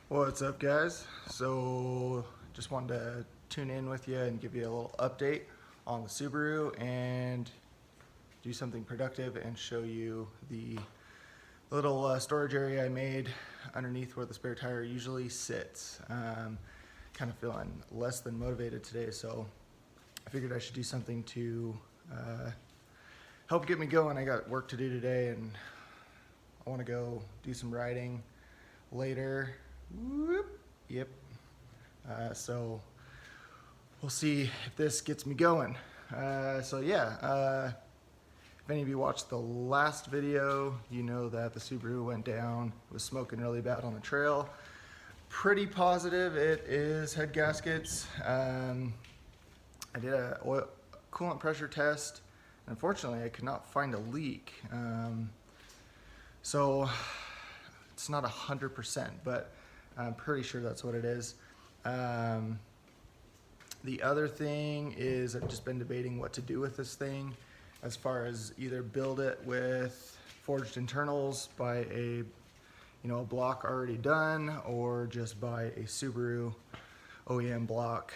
What's up, guys? So just wanted to tune in with you and give you a little update on the Subaru and do something productive and show you the little storage area I made underneath where the spare tire usually sits. Kind of feeling less than motivated today, so I figured I should do something to help get me going. I got work to do today and I want to go do some riding later. Whoop. Yep. So we'll see if this gets me going. If any of you watched the last video, you know that the Subaru went down, was smoking really bad on the trail. Pretty positive it is head gaskets. I did a coolant pressure test. Unfortunately, I could not find a leak. So it's not 100%, but I'm pretty sure that's what it is. The other thing is I've just been debating what to do with this thing, as far as either build it with forged internals by a block already done, or just buy a Subaru OEM block,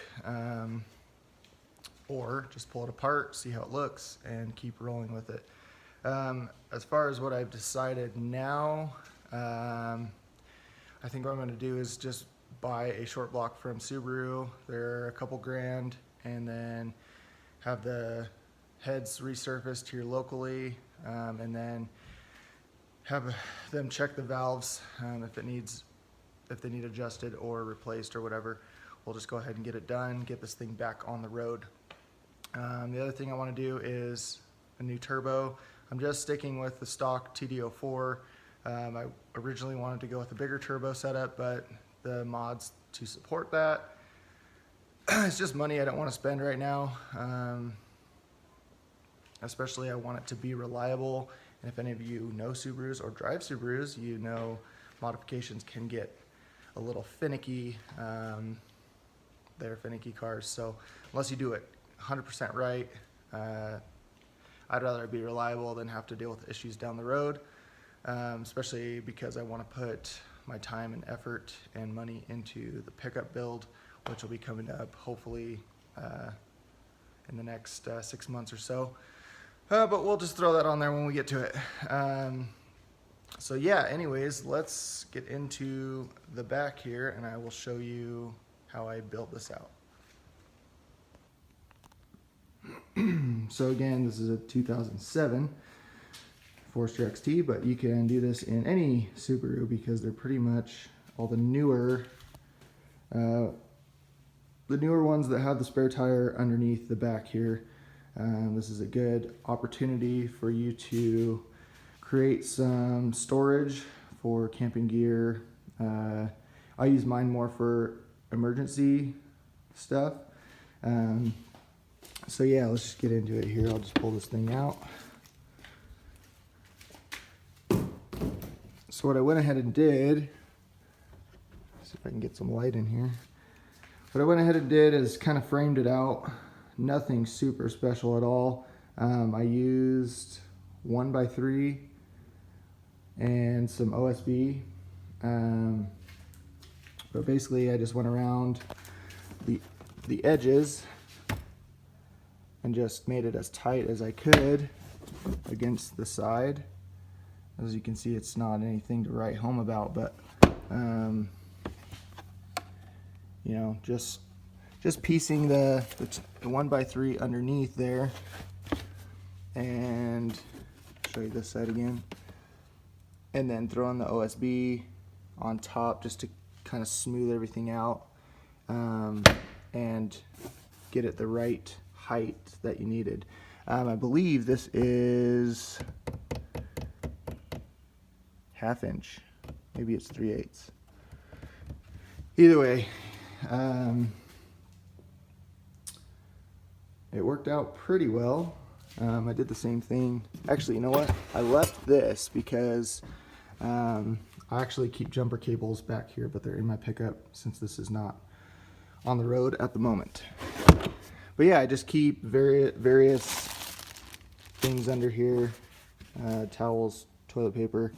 or just pull it apart, see how it looks, and keep rolling with it. As far as what I've decided now, I think what I'm going to do is just buy a short block from Subaru. They're a couple grand, and then have the heads resurfaced here locally, and then have them check the valves if they need adjusted or replaced or whatever. We'll just go ahead and get it done, get this thing back on the road. The other thing I want to do is a new turbo. I'm just sticking with the stock TD04. I originally wanted to go with a bigger turbo setup, but the mods to support that, it's just money I don't want to spend right now. Especially I want it to be reliable. And if any of you know Subarus or drive Subarus, you know modifications can get a little finicky. They're finicky cars, so unless you do it 100% right, I'd rather be reliable than have to deal with issues down the road. Especially because I want to put my time and effort and money into the pickup build, which will be coming up hopefully in the next 6 months or so. But we'll just throw that on there when we get to it. So yeah, anyways, let's get into the back here and I will show you how I built this out. So again, this is a 2007 Forester XT, but you can do this in any Subaru because they're pretty much all the newer ones that have the spare tire underneath the back here. This is a good opportunity for you to create some storage for camping gear. I use mine more for emergency stuff. So yeah, let's just get into it here. I'll just pull this thing out. So what I went ahead and did, see if I can get some light in here. What I went ahead and did is kind of framed it out. Nothing super special at all. I used 1x3 and some OSB. But basically I just went around the edges and just made it as tight as I could against the side. As you can see, it's not anything to write home about, but just piecing the 1x3 underneath there, and show you this side again, and then throwing the OSB on top just to kind of smooth everything out and get it the right height that you needed. I believe this is 1/2 inch, maybe it's 3/8. Either way, it worked out pretty well. I did the same thing. Actually, you know what? I left this because I actually keep jumper cables back here, but they're in my pickup since this is not on the road at the moment. But yeah, I just keep various things under here, towels, toilet paper,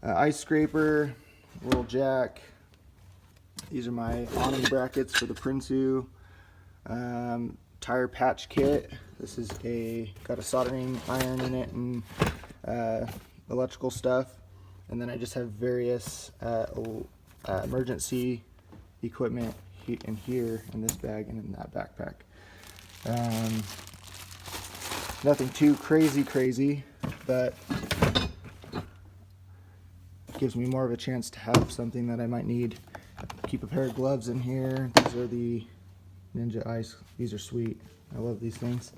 ice scraper, little jack, These are my awning brackets for the Prinsu. Tire patch kit. This is got a soldering iron in it and electrical stuff. And then I just have various emergency equipment in here in this bag and in that backpack. Nothing too crazy, but gives me more of a chance to have something that I might need. Keep a pair of gloves in here. These are the Ninja Ice. These are sweet. I love these things.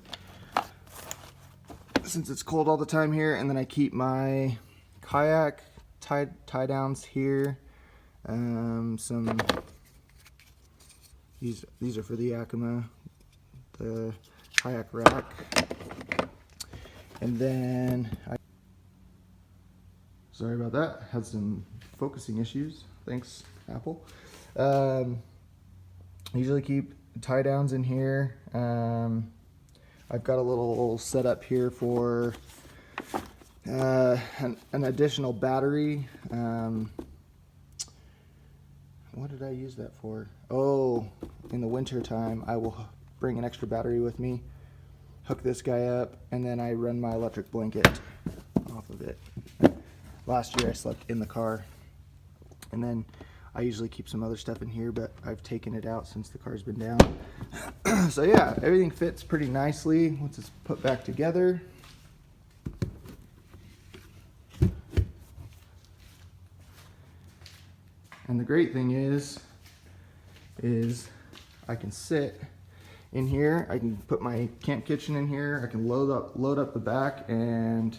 Since it's cold all the time here, and then I keep my kayak tie downs here. These are for the Yakima, the kayak rack. And then sorry about that, had some focusing issues. Thanks, Apple. I usually keep tie downs in here. I've got a little setup here for an additional battery. What did I use that for? Oh, in the winter time, I will bring an extra battery with me, hook this guy up, and then I run my electric blanket off of it. Last year I slept in the car, and then I usually keep some other stuff in here, but I've taken it out since the car's been down. So yeah, everything fits pretty nicely once it's put back together. And the great thing is I can sit in here. I can put my camp kitchen in here. I can load up the back, and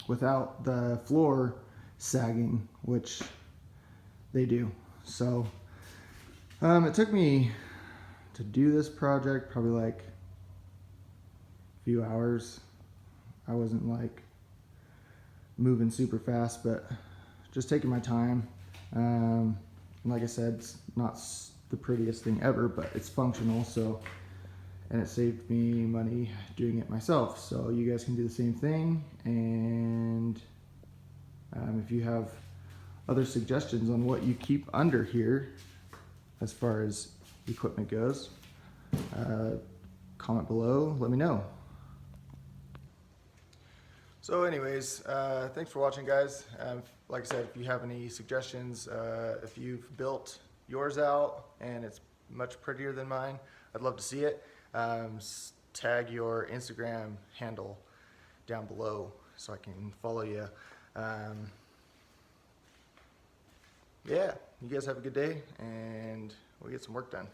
without the floor sagging, which they do. So it took me to do this project probably like a few hours. I wasn't like moving super fast, but just taking my time. And like I said, it's not the prettiest thing ever, but it's functional, so, and it saved me money doing it myself. So you guys can do the same thing. And if you have other suggestions on what you keep under here as far as equipment goes, comment below, let me know. So anyways, thanks for watching, guys. Like I said, if you have any suggestions, if you've built yours out and it's much prettier than mine, I'd love to see it. Tag your Instagram handle down below so I can follow you. Yeah, you guys have a good day, and we'll get some work done.